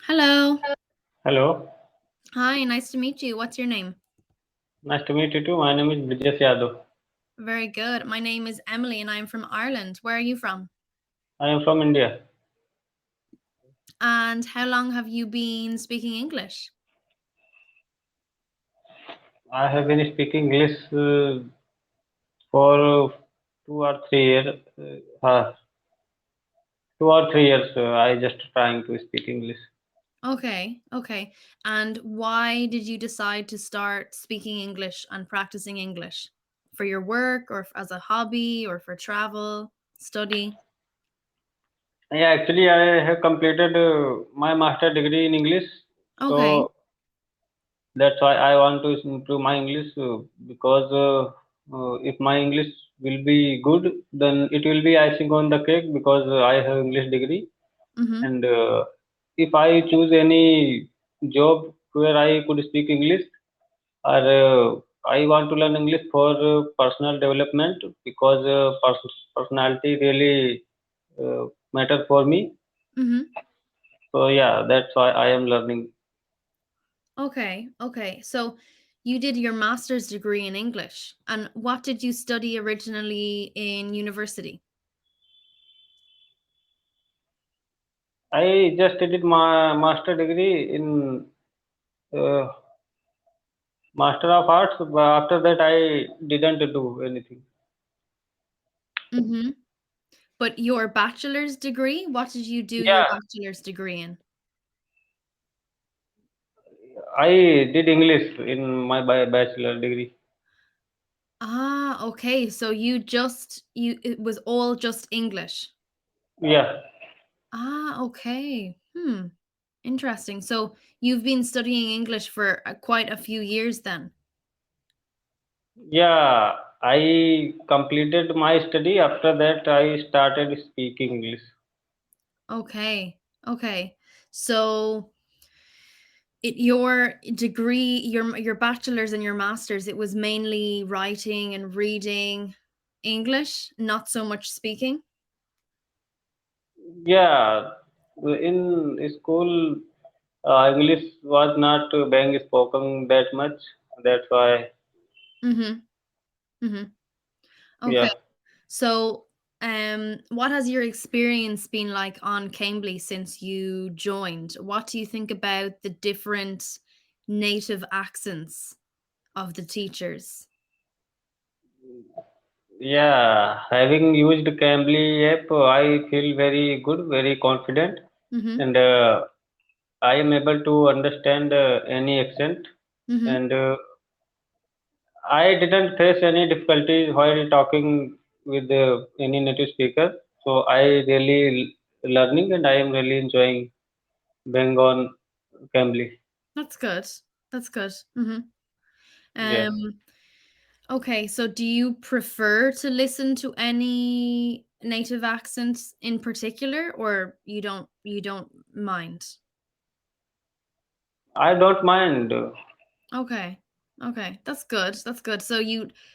Hello. Hello, Hi, nice to meet you. What's your name? nice to meet you too. My name is Brijesh Yadav. Very good. My name is Emily and I'm from Ireland. Where are you from? I am from India. And how long have you been speaking English? I have been speaking English for 2 or 3 years. 2 or 3 years. I just trying to speak English. Okay. And why did you decide to start speaking English and practicing English? For your work or as a hobby or for travel, study? Yeah, actually, I have completed my master degree in English. Okay. So that's why I want to improve my English because if my English will be good, then it will be icing on the cake because I have English degree. Mhm. And if I choose any job where I could speak English, or I want to learn English for personal development because personality really matter for me. Mhm. So yeah, that's why I am learning. Okay. So you did your master's degree in English. And what did you study originally in university? I just did my master degree in uh, Master of Arts, but after that I didn't do anything. Mhm. But your bachelor's degree, what did you do your Yeah, bachelor's degree in? I did English in my bachelor degree. Okay. So it was all just English. Yeah. Okay. Interesting. So you've been studying English for quite a few years then. Yeah, I completed my study. After that, I started speaking English. Okay. Okay. So your degree, your bachelor's and your master's, it was mainly writing and reading English, not so much speaking. Yeah, in school, English was not being spoken that much. That's why, Mhm. Mhm. Okay. yeah, So, what has your experience been like on Cambly since you joined? What do you think about the different native accents of the teachers? yeah. Having used Cambly app, I feel very good, very confident, Mhm. and I am able to understand any accent, Mhm. and I didn't face any difficulties while talking with any native speaker. So I really learning and I am really enjoying being on Cambly. That's good. That's good. Mhm. Yeah, Um okay, so do you prefer to listen to any native accents in particular or you don't mind? I don't mind. Okay. Okay. That's good. That's good. So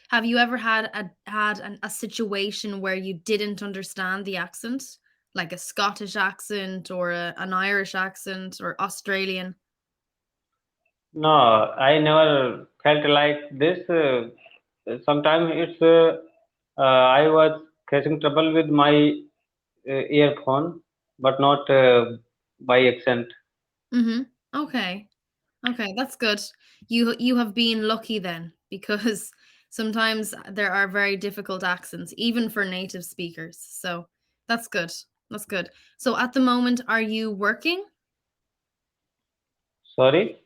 have you ever a situation where you didn't understand the accent? Like a Scottish accent or an Irish accent or Australian? No, I never felt like this. Sometimes it's I was facing trouble with my earphone, but not by accent. Mhm. Okay. Okay, that's good. You have been lucky then because sometimes there are very difficult accents even for native speakers. So that's good. That's good. So at the moment are you working? Sorry.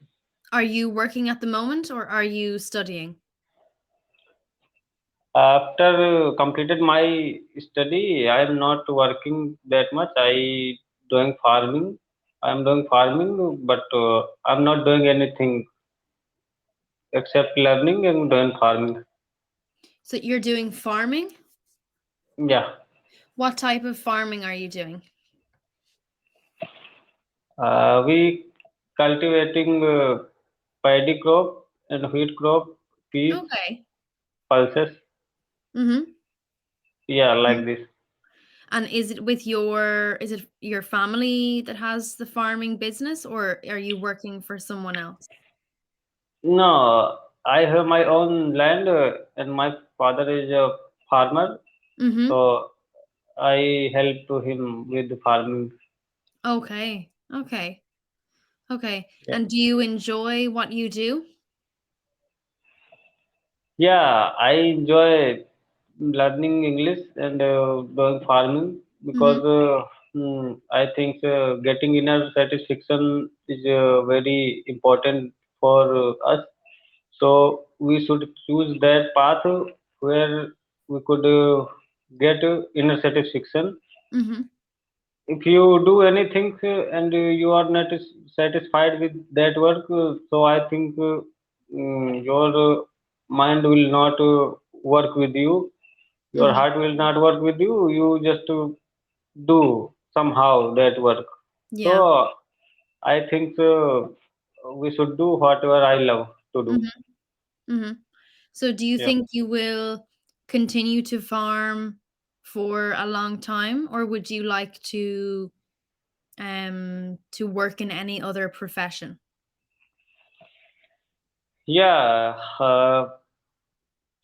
Are you working at the moment or are you studying? After completed my study, I am not working that much. I doing farming. I am doing farming, but I'm not doing anything except learning and doing farming. So you're doing farming? Yeah, What type of farming are you doing? we cultivating paddy crop and wheat crop, peas, Okay. pulses. Mhm. Yeah, like Mhm. this. And is it your family that has the farming business, or are you working for someone else? No, I have my own land, and my father is a farmer, Mhm. so I help to him with the farming. Okay. Okay. Okay. Yeah. And do you enjoy what you do? Yeah, I enjoy learning English and doing farming because Mhm. I think getting inner satisfaction is very important for us. So we should choose that path where we could get inner satisfaction. Mhm. If you do anything and you are not satisfied with that work, so I think your mind will not work with you, your Mhm. heart will not work with you, you just do somehow that work. So Yeah. I think we should do whatever I love to do. Mhm. Mhm. So do you Yeah. think you will continue to farm for a long time, or would you like to work in any other profession? Yeah,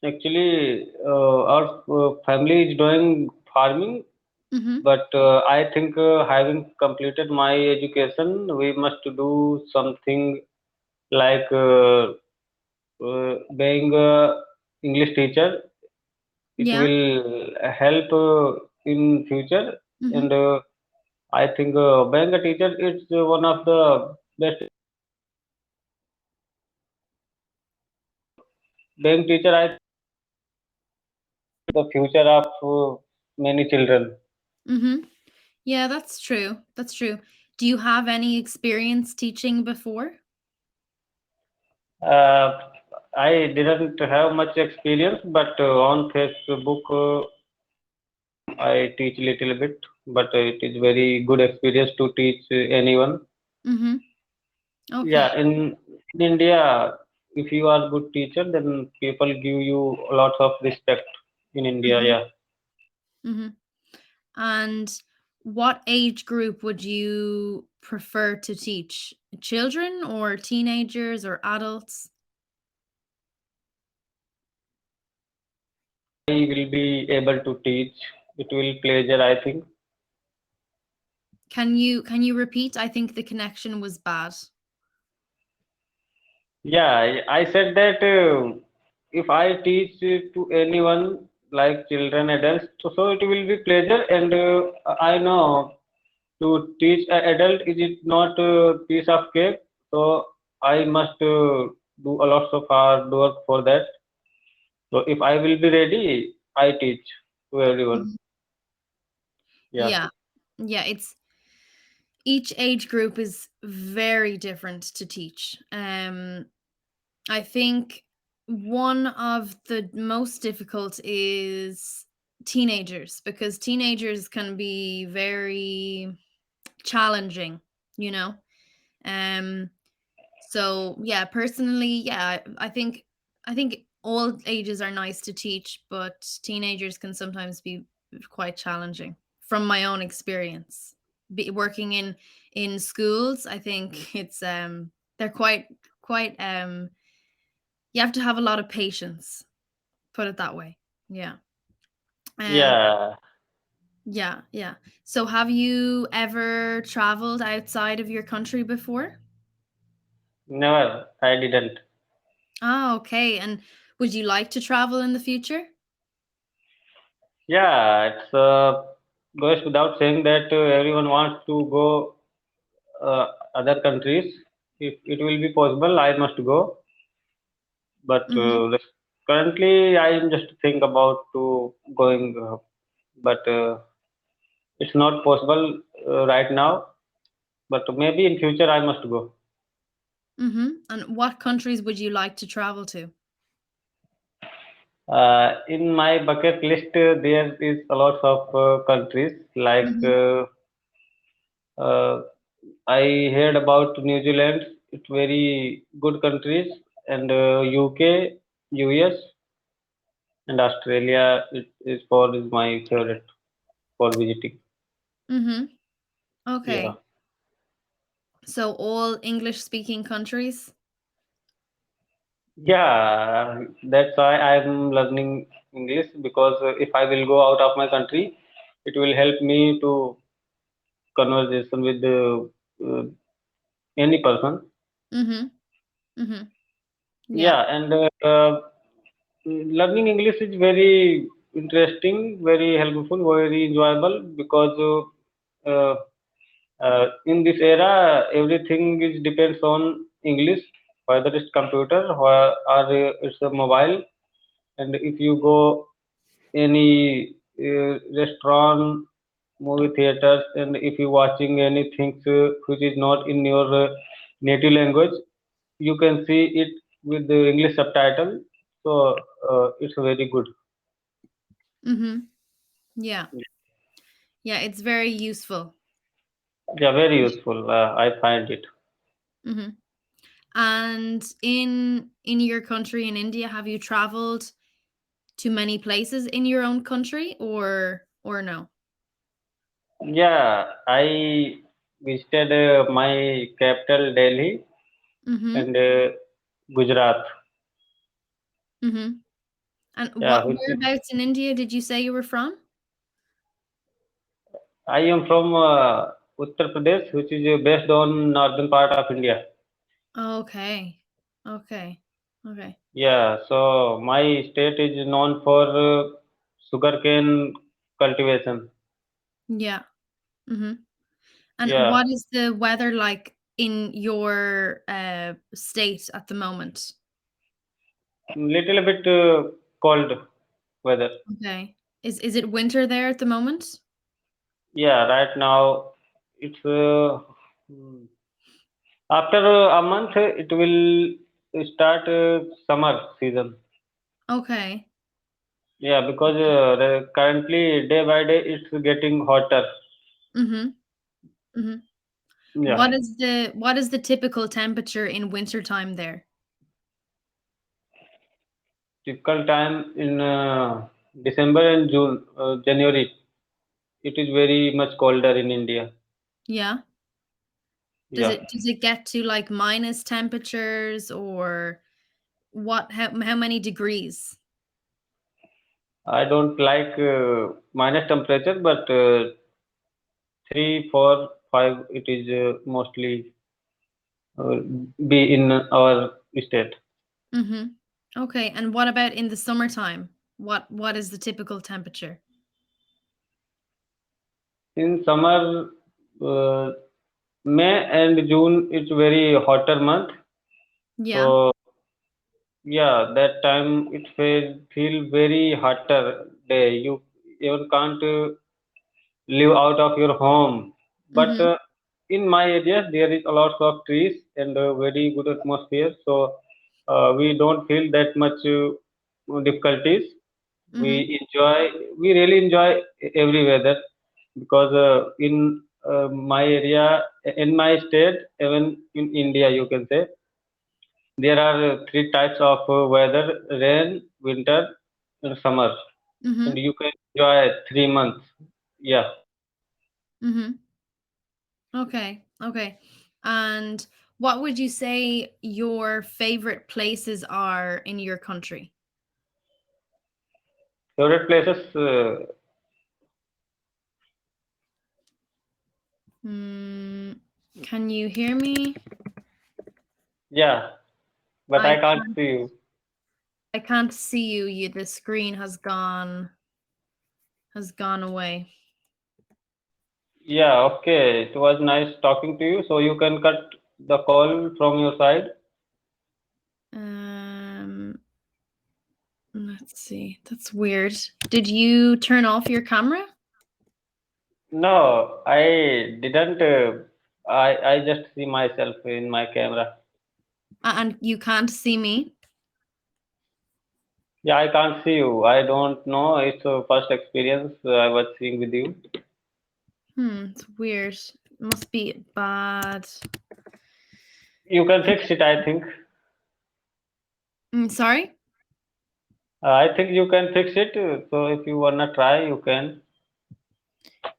actually, our family is doing farming, Mhm. but I think having completed my education, we must do something like being a English teacher. It Yeah. will help in future, and Mhm. I think being a teacher is one of the best. Being teacher, I think the future of many children. Mhm. Yeah, that's true. That's true. Do you have any experience teaching before? Uh, I didn't have much experience, but on Facebook, I teach little bit. But it is very good experience to teach anyone. Mhm. Okay. Yeah, in India, if you are good teacher, then people give you lots of respect in India. Mhm. Yeah, Mhm. And what age group would you prefer to teach? Children or teenagers or adults? I will be able to teach. It will pleasure, I think. Can you repeat? I think the connection was bad. Yeah, I said that if I teach to anyone like children, adults, so it will be pleasure, and I know to teach an adult is it not a piece of cake, so I must do a lot of hard work for that. So if I will be ready, I teach to everyone. Mhm. Yeah. Yeah. Yeah, it's each age group is very different to teach. I think one of the most difficult is teenagers, because teenagers can be very challenging, you know? Um so yeah, personally, yeah, I think all ages are nice to teach, but teenagers can sometimes be quite challenging from my own experience. Working in schools, I think they're quite you have to have a lot of patience, put it that way. Yeah. Um Yeah. yeah, yeah. So have you ever traveled outside of your country before? Never. I didn't. Ah, okay. And would you like to travel in the future? Yeah, it's goes without saying that everyone wants to go other countries. If it will be possible, I must go. But Mhm. currently, I am just think about to going, but it's not possible right now. But maybe in future, I must go. Mhm. And what countries would you like to travel to? In my bucket list, there is a lot of countries like Mhm. uh, I heard about New Zealand. It's very good countries, and UK, US, and Australia is my favorite. for visiting. Mhm. Yeah. Okay. So all English speaking countries? Yeah, that's why I'm learning English because if I will go out of my country, it will help me to conversation with any person. Mhm. Mhm. Yeah. Yeah, and learning English is very interesting, very helpful, very enjoyable because in this era everything is depends on English, whether it's computer or it's a mobile. And if you go any restaurant, movie theaters, and if you watching anything which is not in your native language, you can see it with the English subtitle. So it's very good. Mhm. Yeah. Yeah, it's very useful. Yeah, very useful. I find it. Mhm. And in your country in India, have you traveled to many places in your own country or no? Yeah, I visited my capital Delhi Mhm. and Gujarat. Mhm. And Yeah, what which is, whereabouts in India did you say you were from? I am from Uttar Pradesh, which is based on northern part of India. Okay. Okay. Okay. Yeah, so my state is known for sugarcane cultivation. Yeah. Mhm. And Yeah, what is the weather like in your state at the moment? little bit cold weather. Okay. Is it winter there at the moment? Yeah, right now it's after a month it will start summer season. Okay. Yeah, because currently day by day it's getting hotter. Mhm. Mhm. Yeah, What is the typical temperature in winter time there? typical time in December and June, January. It is very much colder in India. Yeah. Yeah, Does it get to like minus temperatures or what how many degrees? I don't like minus temperature, but 3, 4, 5. It is mostly uh, be in our state. Mhm. Okay, and what about in the summertime? What is the typical temperature? In summer, uh, May and June, it's very hotter month. Yeah. So yeah, that time it feel very hotter day. You even can't live out of your home. But Mhm. in my area, there is a lot of trees and a very good atmosphere. So we don't feel that much difficulties. Mhm. We really enjoy every weather because in my area, in my state, even in India, you can say there are three types of weather: rain, winter, and summer, and Mhm. you can enjoy 3 months. Yeah. Mhm. Okay. Okay. And what would you say your favorite places are in your country? Favorite places? Mm, can you hear me? Yeah, but I I can't can't see you. I can't see you. The screen has gone away. Yeah, okay. It was nice talking to you. So you can cut the call from your side. Um, let's see. That's weird. Did you turn off your camera? No, I didn't. I just see myself in my camera. And you can't see me? Yeah, I can't see you. I don't know. It's a first experience I was seeing with you. It's weird. Must be bad. You can fix it, I think. Sorry? I think you can fix it. So if you wanna try, you can.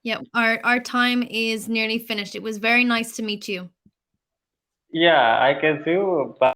Yeah, our time is nearly finished. It was very nice to meet you. Yeah, I can see you. Bye.